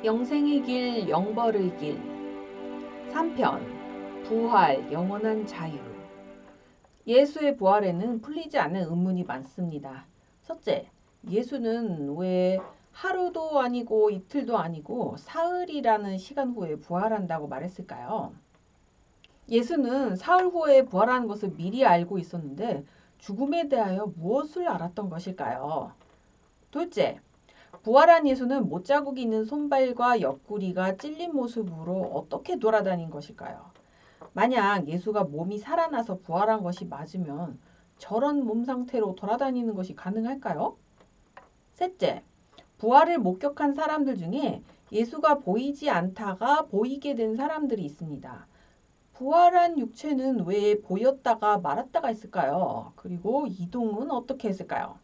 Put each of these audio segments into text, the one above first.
영생의 길, 영벌의 길. 3편. 부활, 영원한 자유. 예수의 부활에는 풀리지 않는 의문이 많습니다. 첫째, 예수는 왜 하루도 아니고 이틀도 아니고 사흘이라는 시간 후에 부활한다고 말했을까요? 예수는 사흘 후에 부활하는 것을 미리 알고 있었는데 죽음에 대하여 무엇을 알았던 것일까요? 둘째, 부활한 예수는 못자국이 있는 손발과 옆구리가 찔린 모습으로 어떻게 돌아다닌 것일까요? 만약 예수가 몸이 살아나서 부활한 것이 맞으면 저런 몸 상태로 돌아다니는 것이 가능할까요? 셋째, 부활을 목격한 사람들 중에 예수가 보이지 않다가 보이게 된 사람들이 있습니다. 부활한 육체는 왜 보였다가 말았다가 했을까요? 그리고 이동은 어떻게 했을까요?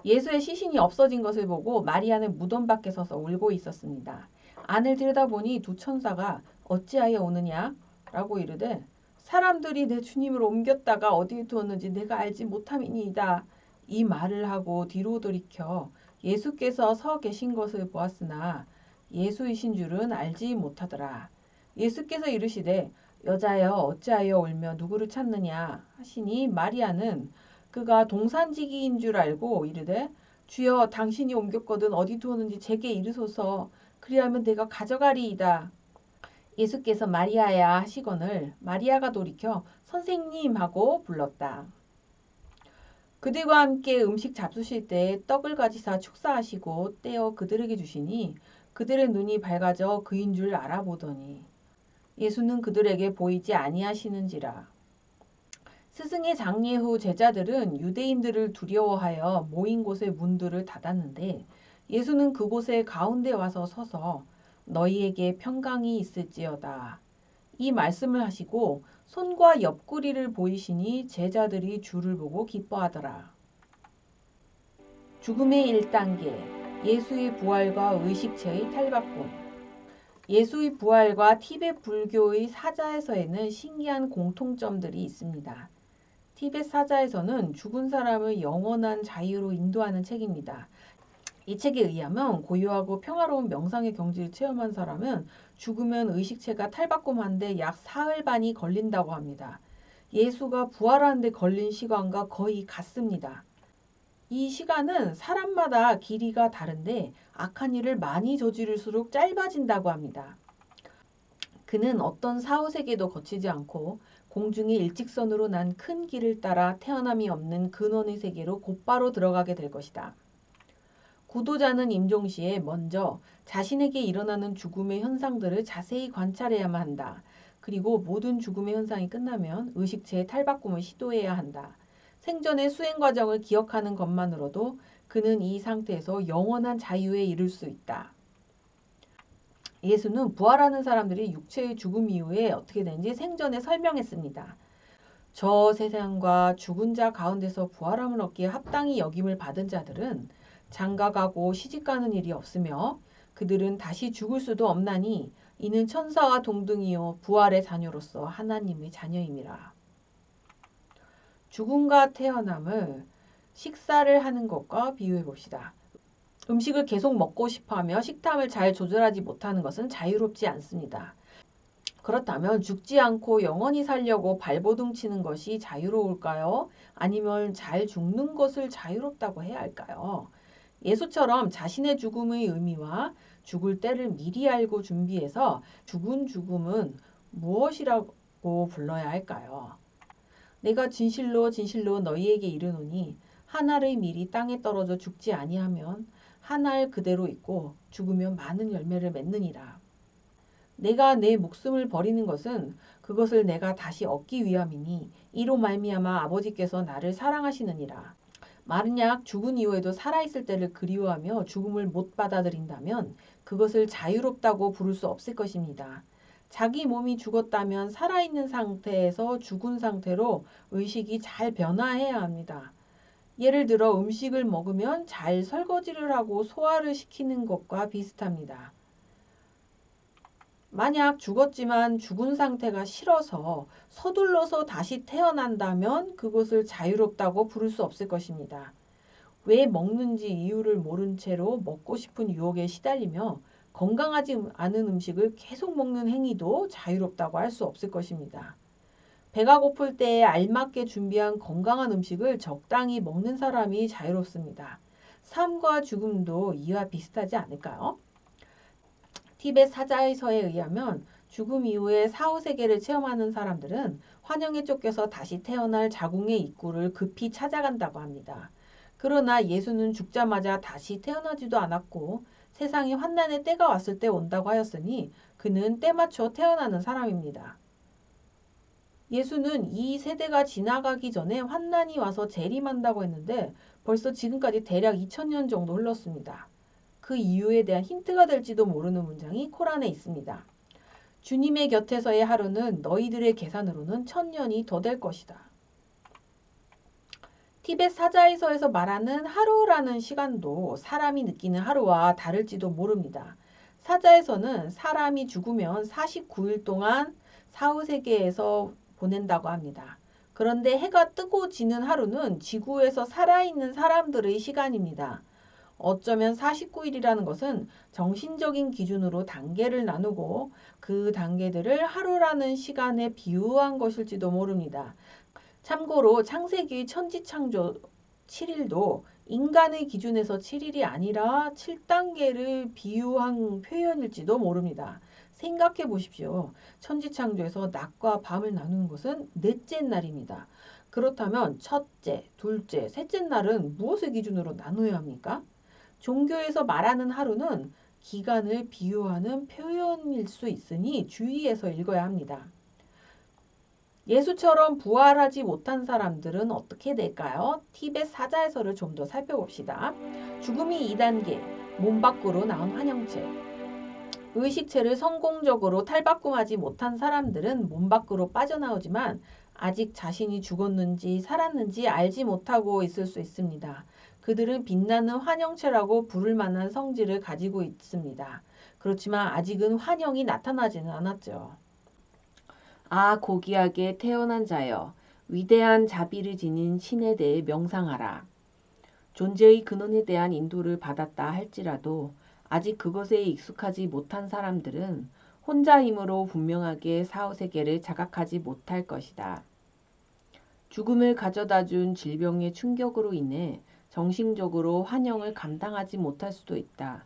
예수의 시신이 없어진 것을 보고 마리아는 무덤 밖에 서서 울고 있었습니다. 안을 들여다보니 두 천사가 어찌하여 오느냐? 라고 이르되 사람들이 내 주님을 옮겼다가 어디에 두었는지 내가 알지 못함이니이다. 이 말을 하고 뒤로 돌이켜 예수께서 서 계신 것을 보았으나 예수이신 줄은 알지 못하더라. 예수께서 이르시되 여자여 어찌하여 울며 누구를 찾느냐 하시니 마리아는 그가 동산지기인 줄 알고 이르되 주여 당신이 옮겼거든 어디 두었는지 제게 이르소서 그리하면 내가 가져가리이다. 예수께서 마리아야 하시거늘 마리아가 돌이켜 선생님 하고 불렀다. 그들과 함께 음식 잡수실 때 떡을 가지사 축사하시고 떼어 그들에게 주시니 그들의 눈이 밝아져 그인 줄 알아보더니 예수는 그들에게 보이지 아니하시는지라. 스승의 장례 후 제자들은 유대인들을 두려워하여 모인 곳의 문들을 닫았는데 예수는 그곳에 가운데 와서 서서 너희에게 평강이 있을지어다. 이 말씀을 하시고 손과 옆구리를 보이시니 제자들이 주를 보고 기뻐하더라. 죽음의 1단계 예수의 부활과 의식체의 탈바꿈. 예수의 부활과 티베트 불교의 사자에서에는 신기한 공통점들이 있습니다. 티베트 사자에서는 죽은 사람을 영원한 자유로 인도하는 책입니다. 이 책에 의하면 고요하고 평화로운 명상의 경지를 체험한 사람은 죽으면 의식체가 탈바꿈하는데 약 사흘 반이 걸린다고 합니다. 예수가 부활하는 데 걸린 시간과 거의 같습니다. 이 시간은 사람마다 길이가 다른데 악한 일을 많이 저지를수록 짧아진다고 합니다. 그는 어떤 사후세계도 거치지 않고 공중의 일직선으로 난 큰 길을 따라 태어남이 없는 근원의 세계로 곧바로 들어가게 될 것이다. 구도자는 임종시에 먼저 자신에게 일어나는 죽음의 현상들을 자세히 관찰해야만 한다. 그리고 모든 죽음의 현상이 끝나면 의식체의 탈바꿈을 시도해야 한다. 생전의 수행 과정을 기억하는 것만으로도 그는 이 상태에서 영원한 자유에 이를 수 있다. 예수는 부활하는 사람들이 육체의 죽음 이후에 어떻게 되는지 생전에 설명했습니다. 저 세상과 죽은 자 가운데서 부활함을 얻기에 합당히 여김을 받은 자들은 장가가고 시집가는 일이 없으며 그들은 다시 죽을 수도 없나니 이는 천사와 동등이요 부활의 자녀로서 하나님의 자녀임이라. 죽음과 태어남을 식사를 하는 것과 비유해 봅시다. 음식을 계속 먹고 싶어하며 식탐을 잘 조절하지 못하는 것은 자유롭지 않습니다. 그렇다면 죽지 않고 영원히 살려고 발버둥 치는 것이 자유로울까요? 아니면 잘 죽는 것을 자유롭다고 해야 할까요? 예수처럼 자신의 죽음의 의미와 죽을 때를 미리 알고 준비해서 죽은 죽음은 무엇이라고 불러야 할까요? 내가 진실로 진실로 너희에게 이르노니 한 알의 밀이 땅에 떨어져 죽지 아니하면 한 알 그대로 있고 죽으면 많은 열매를 맺느니라. 내가 내 목숨을 버리는 것은 그것을 내가 다시 얻기 위함이니 이로 말미암아 아버지께서 나를 사랑하시느니라. 만약 죽은 이후에도 살아있을 때를 그리워하며 죽음을 못 받아들인다면 그것을 자유롭다고 부를 수 없을 것입니다. 자기 몸이 죽었다면 살아있는 상태에서 죽은 상태로 의식이 잘 변화해야 합니다. 예를 들어 음식을 먹으면 잘 설거지를 하고 소화를 시키는 것과 비슷합니다. 만약 죽었지만 죽은 상태가 싫어서 서둘러서 다시 태어난다면 그것을 자유롭다고 부를 수 없을 것입니다. 왜 먹는지 이유를 모른 채로 먹고 싶은 유혹에 시달리며 건강하지 않은 음식을 계속 먹는 행위도 자유롭다고 할 수 없을 것입니다. 배가 고플 때에 알맞게 준비한 건강한 음식을 적당히 먹는 사람이 자유롭습니다. 삶과 죽음도 이와 비슷하지 않을까요? 티벳 사자에서에 의하면 죽음 이후에 사후세계를 체험하는 사람들은 환영에 쫓겨서 다시 태어날 자궁의 입구를 급히 찾아간다고 합니다. 그러나 예수는 죽자마자 다시 태어나지도 않았고 세상에 환난의 때가 왔을 때 온다고 하였으니 그는 때맞춰 태어나는 사람입니다. 예수는 이 세대가 지나가기 전에 환난이 와서 재림한다고 했는데 벌써 지금까지 대략 2000년 정도 흘렀습니다. 그 이유에 대한 힌트가 될지도 모르는 문장이 코란에 있습니다. 주님의 곁에서의 하루는 너희들의 계산으로는 1000년이 더 될 것이다. 티벳 사자에서에서 말하는 하루라는 시간도 사람이 느끼는 하루와 다를지도 모릅니다. 사자에서는 사람이 죽으면 49일 동안 사후세계에서 보낸다고 합니다. 그런데 해가 뜨고 지는 하루는 지구에서 살아있는 사람들의 시간입니다. 어쩌면 49일이라는 것은 정신적인 기준으로 단계를 나누고 그 단계들을 하루라는 시간에 비유한 것일지도 모릅니다. 참고로 창세기 천지창조 7일도 인간의 기준에서 7일이 아니라 7단계를 비유한 표현일지도 모릅니다. 생각해 보십시오. 천지창조에서 낮과 밤을 나누는 것은 넷째 날입니다. 그렇다면 첫째, 둘째, 셋째 날은 무엇을 기준으로 나누어야 합니까? 종교에서 말하는 하루는 기간을 비유하는 표현일 수 있으니 주의해서 읽어야 합니다. 예수처럼 부활하지 못한 사람들은 어떻게 될까요? 티벳 사자에서를 좀 더 살펴봅시다. 죽음이 2단계, 몸 밖으로 나온 환영체. 의식체를 성공적으로 탈바꿈하지 못한 사람들은 몸 밖으로 빠져나오지만 아직 자신이 죽었는지 살았는지 알지 못하고 있을 수 있습니다. 그들은 빛나는 환영체라고 부를 만한 성질을 가지고 있습니다. 그렇지만 아직은 환영이 나타나지는 않았죠. 아, 고귀하게 태어난 자여, 위대한 자비를 지닌 신에 대해 명상하라. 존재의 근원에 대한 인도를 받았다 할지라도 아직 그것에 익숙하지 못한 사람들은 혼자 힘으로 분명하게 사후세계를 자각하지 못할 것이다. 죽음을 가져다 준 질병의 충격으로 인해 정신적으로 환영을 감당하지 못할 수도 있다.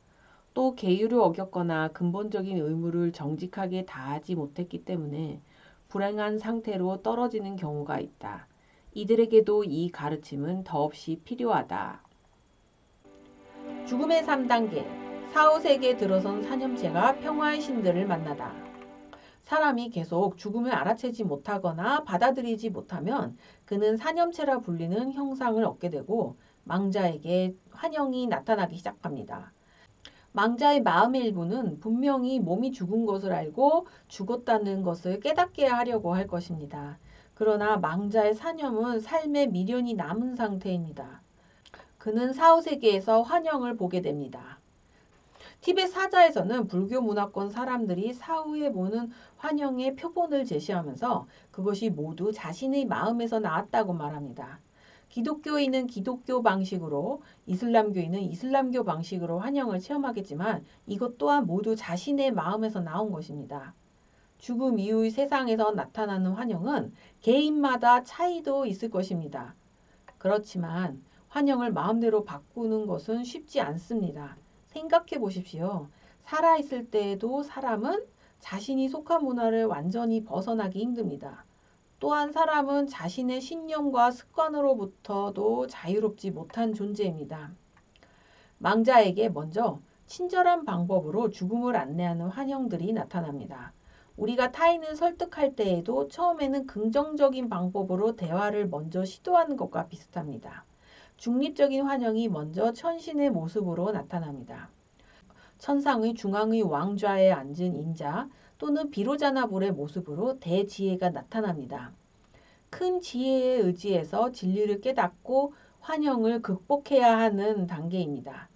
또 계율을 어겼거나 근본적인 의무를 정직하게 다하지 못했기 때문에 불행한 상태로 떨어지는 경우가 있다. 이들에게도 이 가르침은 더없이 필요하다. 죽음의 3단계, 사후세계에 들어선 사념체가 평화의 신들을 만나다. 사람이 계속 죽음을 알아채지 못하거나 받아들이지 못하면 그는 사념체라 불리는 형상을 얻게 되고 망자에게 환영이 나타나기 시작합니다. 망자의 마음의 일부는 분명히 몸이 죽은 것을 알고 죽었다는 것을 깨닫게 하려고 할 것입니다. 그러나 망자의 사념은 삶의 미련이 남은 상태입니다. 그는 사후세계에서 환영을 보게 됩니다. 티벳 사자에서는 불교 문화권 사람들이 사후에 보는 환영의 표본을 제시하면서 그것이 모두 자신의 마음에서 나왔다고 말합니다. 기독교인은 기독교 방식으로, 이슬람교인은 이슬람교 방식으로 환영을 체험하겠지만 이것 또한 모두 자신의 마음에서 나온 것입니다. 죽음 이후의 세상에서 나타나는 환영은 개인마다 차이도 있을 것입니다. 그렇지만 환영을 마음대로 바꾸는 것은 쉽지 않습니다. 생각해 보십시오. 살아있을 때에도 사람은 자신이 속한 문화를 완전히 벗어나기 힘듭니다. 또한 사람은 자신의 신념과 습관으로부터도 자유롭지 못한 존재입니다. 망자에게 먼저 친절한 방법으로 죽음을 안내하는 환영들이 나타납니다. 우리가 타인을 설득할 때에도 처음에는 긍정적인 방법으로 대화를 먼저 시도하는 것과 비슷합니다. 중립적인 환영이 먼저 천신의 모습으로 나타납니다. 천상의 중앙의 왕좌에 앉은 인자 또는 비로자나불의 모습으로 대지혜가 나타납니다. 큰 지혜에 의지해서 진리를 깨닫고 환영을 극복해야 하는 단계입니다.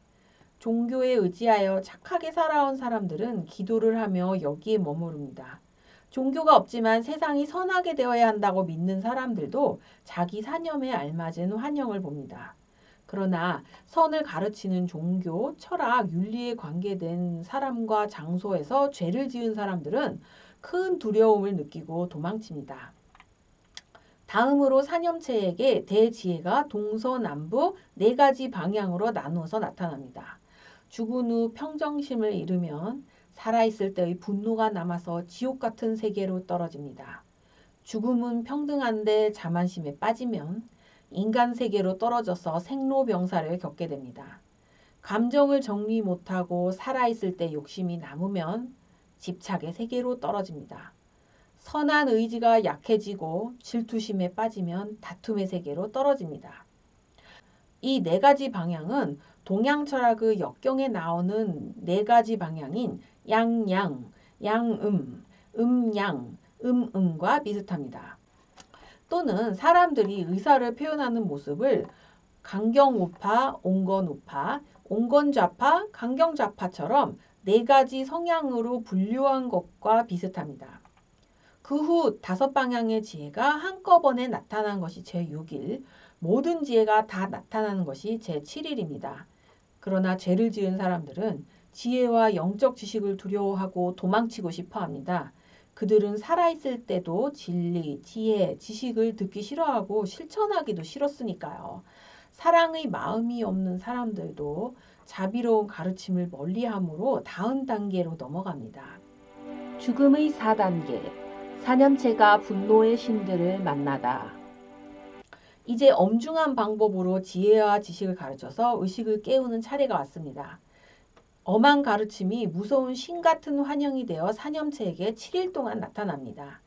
종교에 의지하여 착하게 살아온 사람들은 기도를 하며 여기에 머무릅니다. 종교가 없지만 세상이 선하게 되어야 한다고 믿는 사람들도 자기 사념에 알맞은 환영을 봅니다. 그러나 선을 가르치는 종교, 철학, 윤리에 관계된 사람과 장소에서 죄를 지은 사람들은 큰 두려움을 느끼고 도망칩니다. 다음으로 사념체에게 대지혜가 동서남북 4가지 방향으로 나누어서 나타납니다. 죽은 후 평정심을 잃으면 살아있을 때의 분노가 남아서 지옥 같은 세계로 떨어집니다. 죽음은 평등한데 자만심에 빠지면 인간 세계로 떨어져서 생로병사를 겪게 됩니다. 감정을 정리 못하고 살아있을 때 욕심이 남으면 집착의 세계로 떨어집니다. 선한 의지가 약해지고 질투심에 빠지면 다툼의 세계로 떨어집니다. 이 4가지 방향은 동양 철학의 역경에 나오는 4가지 방향인 양양, 양음, 음양, 음음과 비슷합니다. 또는 사람들이 의사를 표현하는 모습을 강경우파, 온건우파, 온건좌파, 강경좌파처럼 4가지 성향으로 분류한 것과 비슷합니다. 그 후 5방향의 지혜가 한꺼번에 나타난 것이 제6일, 모든 지혜가 다 나타나는 것이 제7일입니다. 그러나 죄를 지은 사람들은 지혜와 영적 지식을 두려워하고 도망치고 싶어 합니다. 그들은 살아있을 때도 진리, 지혜, 지식을 듣기 싫어하고 실천하기도 싫었으니까요. 사랑의 마음이 없는 사람들도 자비로운 가르침을 멀리함으로 다음 단계로 넘어갑니다. 죽음의 4단계, 사념체가 분노의 신들을 만나다. 이제 엄중한 방법으로 지혜와 지식을 가르쳐서 의식을 깨우는 차례가 왔습니다. 엄한 가르침이 무서운 신 같은 환영이 되어 사념체에게 7일 동안 나타납니다.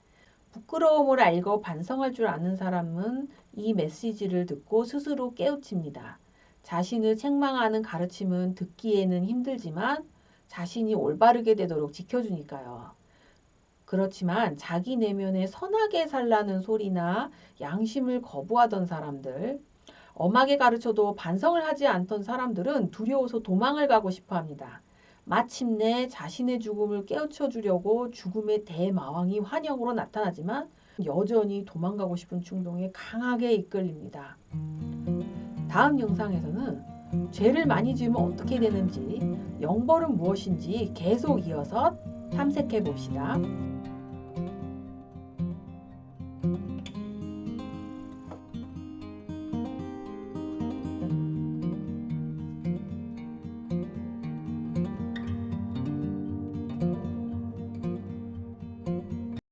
부끄러움을 알고 반성할 줄 아는 사람은 이 메시지를 듣고 스스로 깨우칩니다. 자신을 책망하는 가르침은 듣기에는 힘들지만 자신이 올바르게 되도록 지켜주니까요. 그렇지만 자기 내면에 선하게 살라는 소리나 양심을 거부하던 사람들, 엄하게 가르쳐도 반성을 하지 않던 사람들은 두려워서 도망을 가고 싶어 합니다. 마침내 자신의 죽음을 깨우쳐 주려고 죽음의 대마왕이 환영으로 나타나지만 여전히 도망가고 싶은 충동에 강하게 이끌립니다. 다음 영상에서는 죄를 많이 지으면 어떻게 되는지, 영벌은 무엇인지 계속 이어서 탐색해 봅시다.